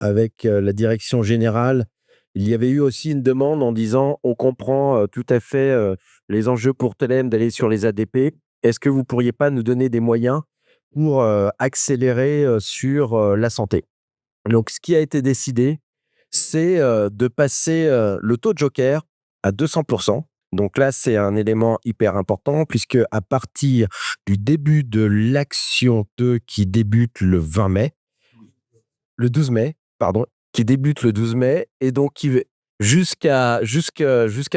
avec la direction générale, il y avait eu aussi une demande en disant: «On comprend, tout à fait, les enjeux pour Telem d'aller sur les ADP. Est-ce que vous pourriez pas nous donner des moyens pour, accélérer, sur, la santé?» Donc ce qui a été décidé, c'est, de passer, le taux de joker à 200. Donc là, c'est un élément hyper important puisque à partir du début de l'action 2 qui débute le 12 mai, pardon, qui débute le 12 mai et donc qui v jusqu'à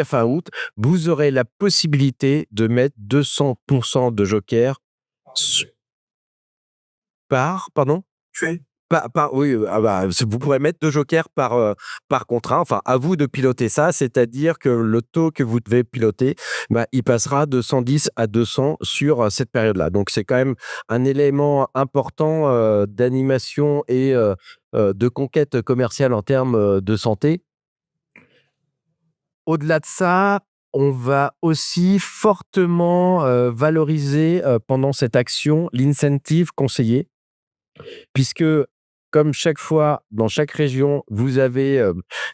fin août, vous aurez la possibilité de mettre 200 de joker s pardon? Par oui, ah bah, vous pourrez mettre 2 jokers par contrat. Enfin, à vous de piloter ça, c'est-à-dire que le taux que vous devez piloter, bah, il passera de 110 à 200 sur, cette période-là. Donc c'est quand même un élément important, d'animation et de conquête commerciale en termes, de santé. Au-delà de ça, on va aussi fortement, valoriser, pendant cette action, l'incentive conseiller. Puisque comme chaque fois, dans chaque région, vous avez,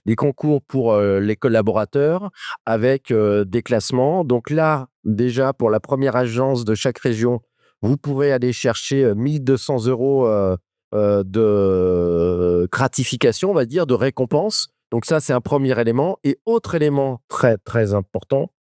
des concours pour, les collaborateurs avec, des classements. Donc là, déjà pour la première agence de chaque région, vous pourrez aller chercher, 1 200 €, de gratification, on va dire, de récompense. Donc ça, c'est un premier élément et autre élément très, très important,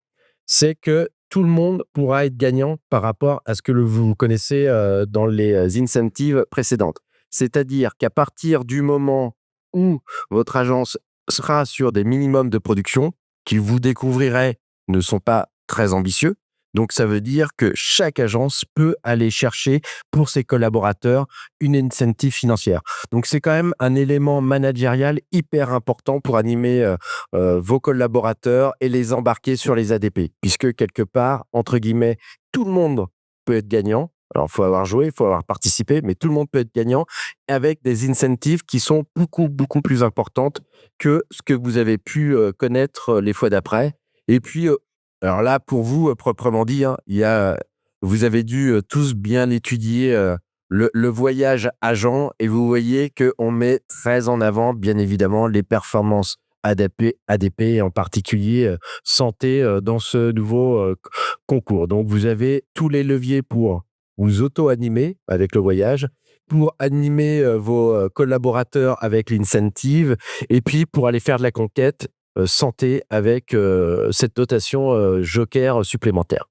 c'est que tout le monde pourra être gagnant par rapport à ce que vous connaissez, dans les, incentives précédentes. C'est-à-dire qu'à partir du moment où votre agence sera sur des minimums de production, qui vous découvrirez ne sont pas très ambitieux, donc ça veut dire que chaque agence peut aller chercher pour ses collaborateurs une incentive financière. Donc c'est quand même un élément managérial hyper important pour animer, vos collaborateurs et les embarquer sur les ADP. Puisque quelque part, entre guillemets, «tout le monde peut être gagnant». Alors, il faut avoir joué, il faut avoir participé, mais tout le monde peut être gagnant avec des incentives qui sont beaucoup, beaucoup plus importantes que ce que vous avez pu, connaître, les fois d'après. Et puis, alors là, pour vous, proprement dit, hein, vous avez dû, tous bien étudier, le voyage agent et vous voyez qu'on met très en avant, bien évidemment, les performances ADP et en particulier, santé, dans ce nouveau, concours. Donc vous avez tous les leviers pour vous auto-animer avec le voyage, pour animer, vos, collaborateurs avec l'incentive et puis pour aller faire de la conquête, santé avec, cette dotation, joker supplémentaire.